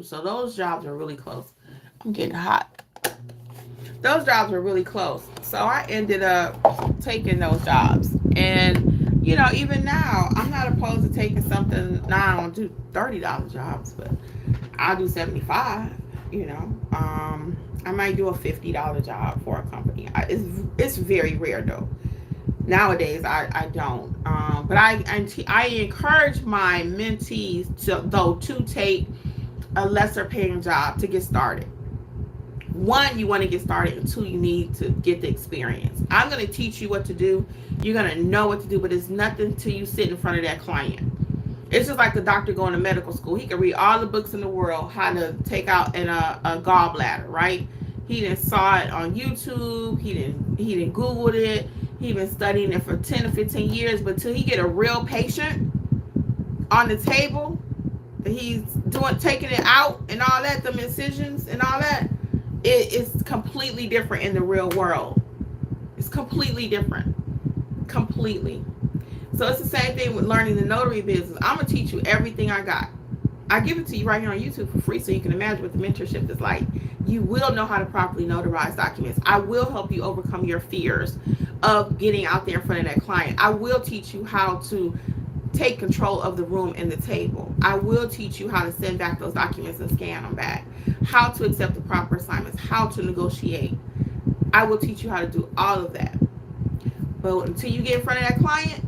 So those jobs are really close. I'm getting hot. Those jobs were really close. So I ended up taking those jobs. And, you know, even now, I'm not opposed to taking something. Now, I don't do $30 jobs, but I'll do 75, you know. I might do a $50 job for a company. It's very rare, though. Nowadays, I don't. But I encourage my mentees to take a lesser paying job to get started. One, you want to get started, and two, you need to get the experience. I'm going to teach you what to do. You're going to know what to do, but it's nothing till you sit in front of that client. It's just like the doctor going to medical school. He can read all the books in the world how to take out a gallbladder, right? He didn't saw it on YouTube. He didn't Googled it. He been studying it for 10 to 15 years, but till he get a real patient on the table, that he's taking it out and all that, the incisions and all that, it is completely different in the real world. It's completely different. Completely. So it's the same thing with learning the notary business. I'm going to teach you everything I got. I give it to you right here on YouTube for free so you can imagine what the mentorship is like. You will know how to properly notarize documents. I will help you overcome your fears of getting out there in front of that client. I will teach you how to take control of the room and the table. I will teach you how to send back those documents and scan them back, how to accept the proper assignments, how to negotiate. I will teach you how to do all of that. But until you get in front of that client,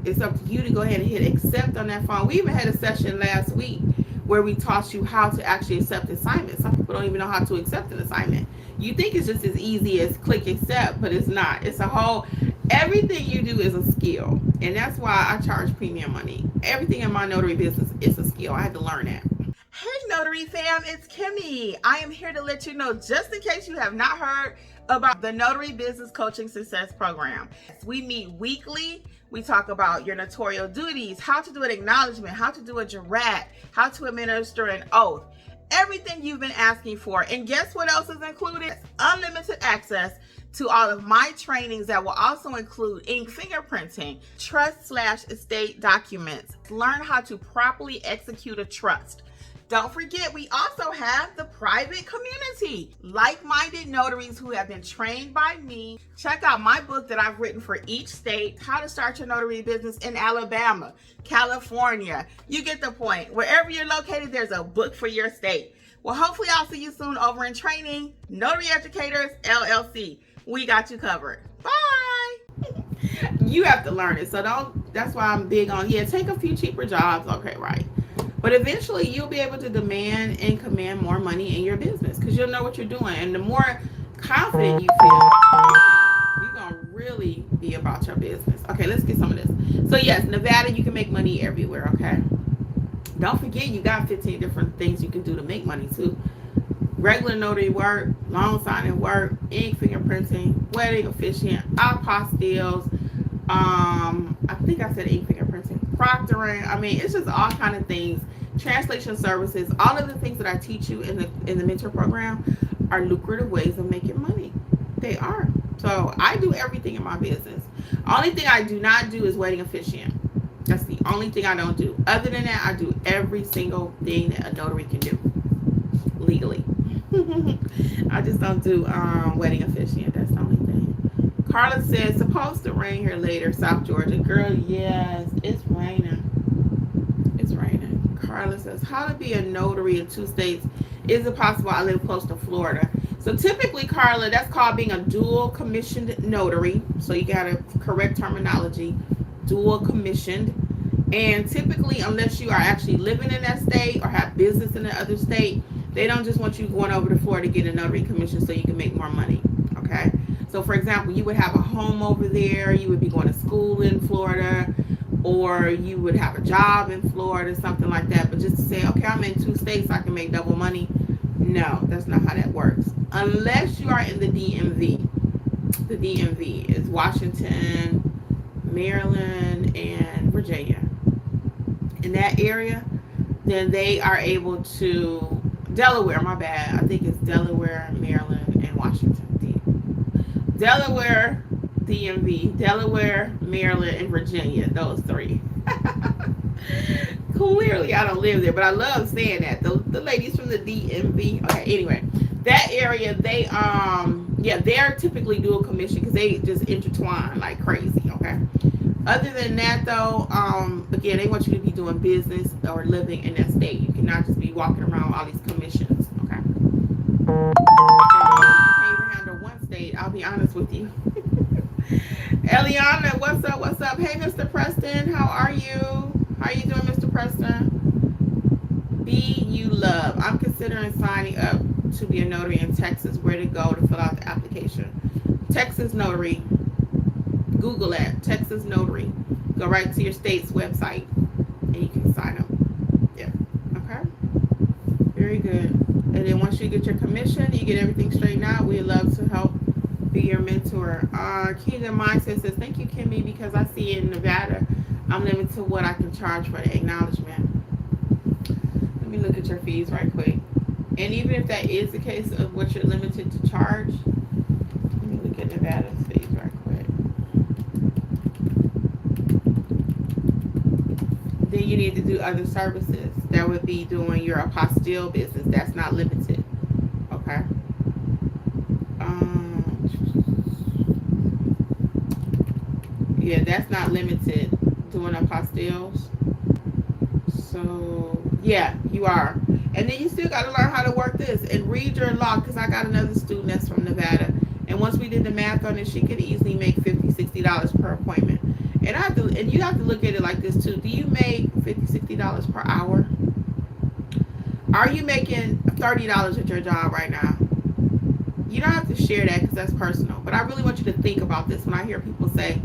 it's up to you to go ahead and hit accept on that phone. We even had a session last week where we taught you how to actually accept assignments. Some people don't even know how to accept an assignment. You think it's just as easy as click accept, but it's not. It's a whole, everything you do is a skill. And that's why I charge premium money. Everything in my notary business is a skill. I had to learn that. Hey Notary fam, it's Kimmy. I am here to let you know, just in case you have not heard about the Notary Business Coaching Success Program. We meet weekly. We talk about your notarial duties, how to do an acknowledgement, how to do a jurat, how to administer an oath, everything you've been asking for. And guess what else is included? Unlimited access to all of my trainings that will also include ink fingerprinting, trust/estate documents, learn how to properly execute a trust. Don't forget, we also have the private community, like-minded notaries who have been trained by me. Check out my book that I've written for each state, How to Start Your Notary Business in Alabama, California. You get the point. Wherever you're located, there's a book for your state. Well, hopefully I'll see you soon over in training. Notary Educators, LLC. We got you covered. Bye. You have to learn it. So that's why I'm big on, take a few cheaper jobs. Okay, right. But eventually you'll be able to demand and command more money in your business because you'll know what you're doing. And the more confident you feel, you're going to really be about your business. Okay, let's get some of this. So yes, Nevada, you can make money everywhere, okay? Don't forget you got 15 different things you can do to make money too. Regular notary work, loan signing work, ink fingerprinting, wedding officiant, apostilles, I think I said ink fingerprinting, proctoring. I mean, it's just all kind of things. Translation services, all of the things that I teach you in the mentor program are lucrative ways of making money. They are. So I do everything in my business. Only thing I do not do is wedding officiant. That's the only thing I don't do. Other than that, I do every single thing that a notary can do legally. I just don't do wedding officiant. That's the only thing. Carla says, supposed to rain here later, South Georgia. Girl, yes, it's raining. It's raining. Carla says, how to be a notary in 2 states? Is it possible? I live close to Florida. So typically, Carla, that's called being a dual commissioned notary. So you got to correct terminology. Dual commissioned. And typically, unless you are actually living in that state or have business in the other state, they don't just want you going over to Florida to get a notary commission so you can make more money. Okay? So for example, you would have a home over there, you would be going to school in Florida, or you would have a job in Florida, something like that. But just to say, okay, I'm in 2 states, I can make double money. No, that's not how that works. Unless you are in the DMV. The DMV is Washington, Maryland, and Virginia. In that area, then they are able to, Delaware, my bad. I think it's Delaware, Maryland, and Washington. Delaware, DMV, Delaware, Maryland, and Virginia. Those three. Clearly, I don't live there, but I love saying that. The ladies from the DMV. Okay, anyway, that area, yeah, they're typically dual commission because they just intertwine like crazy. Okay. Other than that, though, again, they want you to be doing business or living in that state. You cannot just be walking around with all these commissions. Okay. And you can't even handle one state. I'll be honest with you. Eliana, what's up? What's up? Hey, Mr. Preston, how are you? How are you doing, Mr. Preston? Be you love. I'm considering signing up to be a notary in Texas. Where to go to fill out the application? Texas Notary. Google that. Texas Notary. Go right to your state's website and you can sign up. Yeah. Okay. Very good. And then once you get your commission, you get everything straightened out. We'd love to help be your mentor. Kingdom Mindset says, thank you, Kimmi, because I see in Nevada, I'm limited to what I can charge for the acknowledgement. Let me look at your fees right quick. And even if that is the case of what you're limited to charge, let me look at Nevada's fees right quick. Then you need to do other services. That would be doing your apostille business. That's not limited. Okay. Yeah, that's not limited. Doing apostilles. So yeah, you are. And then you still got to learn how to work this and read your law, because I got another student that's from Nevada, and once we did the math on it, she could easily make $50-$60 per appointment. And you have to look at it like this too. Do you make $50-$60 per hour? Are you making $30 at your job right now? You don't have to share that because that's personal, but I really want you to think about this when I hear people say,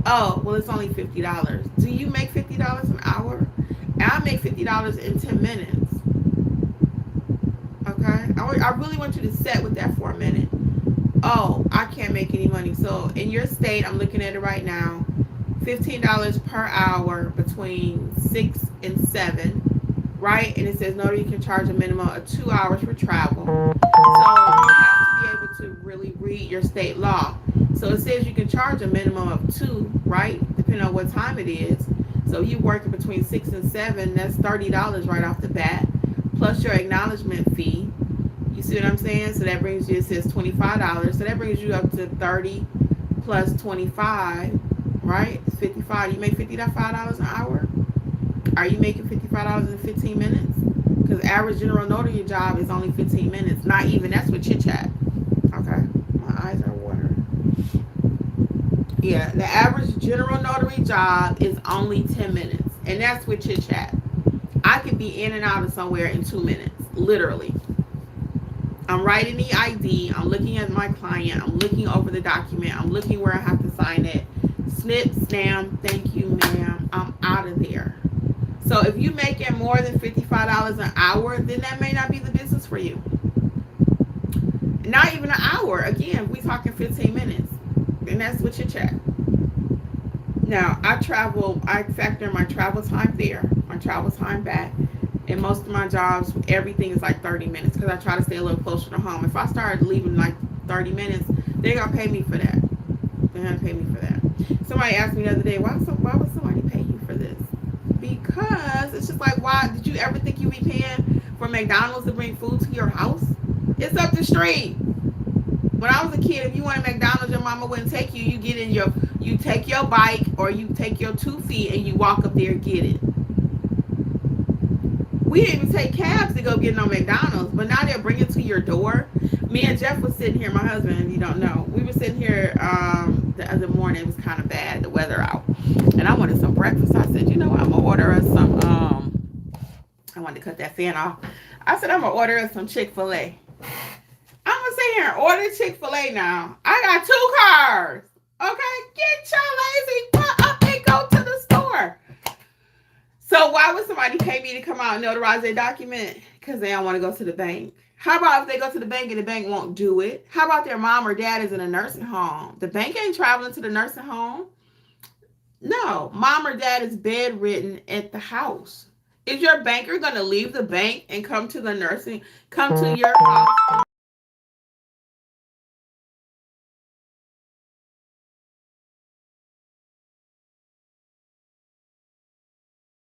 oh, well, it's only $50. Do you make $50 an hour? And I make $50 in 10 minutes. Okay? I really want you to sit with that for a minute. Oh, I can't make any money. So in your state, I'm looking at it right now, $15 per hour between 6 and 7, right? And it says notary can charge a minimum of 2 hours for travel. So you have to be able to really read your state law. So it says you can charge a minimum of 2, right? Depending on what time it is. So you working between 6 and 7, that's $30 right off the bat, plus your acknowledgement fee. You see what I'm saying? So that brings you, it says $25. So that brings you up to 30 plus 25, right? It's 55. You make $55 an hour? Are you making $55 in 15 minutes? Because average general notary job is only 15 minutes. Not even, that's with chit chat. Okay. My eyes are watering. Yeah, the average general notary job is only 10 minutes. And that's with chit chat. I could be in and out of somewhere in 2 minutes. Literally. I'm writing the ID. I'm looking at my client. I'm looking over the document. I'm looking where I have to sign it. Snip, snam, thank you, ma'am. I'm out of there. So if you're making more than $55 an hour, then that may not be the business for you. Not even an hour. Again, we're talking 15 minutes. And that's what you check. Now, I factor in my travel time there, my travel time back. And most of my jobs, everything is like 30 minutes because I try to stay a little closer to home. If I start leaving like 30 minutes, they're going to pay me for that. They're going to pay me for that. Somebody asked me the other day, why would somebody pay you for this? Because it's just like, why? Did you ever think you'd be paying for McDonald's to bring food to your house? It's up the street. When I was a kid, if you wanted McDonald's, your mama wouldn't take you. You take your bike or you take your 2 feet and you walk up there and get it. We didn't even take cabs to go get no McDonald's, but now they'll bring it to your door. Me and Jeff was sitting here, my husband, if you don't know, we were sitting here the other morning. It was kind of bad, the weather out, and I wanted some breakfast. I said, you know what, I'm gonna order us some. I wanted to cut that fan off. I said I'm gonna order us some Chick-fil-A. I'm gonna sit here and order Chick-fil-A now. I got 2 cars. Okay, get your lazy butt up and go to the store. So why would somebody pay me to come out and notarize their document? Because they don't want to go to the bank. How about if they go to the bank and the bank won't do it? How about their mom or dad is in a nursing home? The bank ain't traveling to the nursing home. No, mom or dad is bedridden at the house. Is your banker going to leave the bank and come to your house and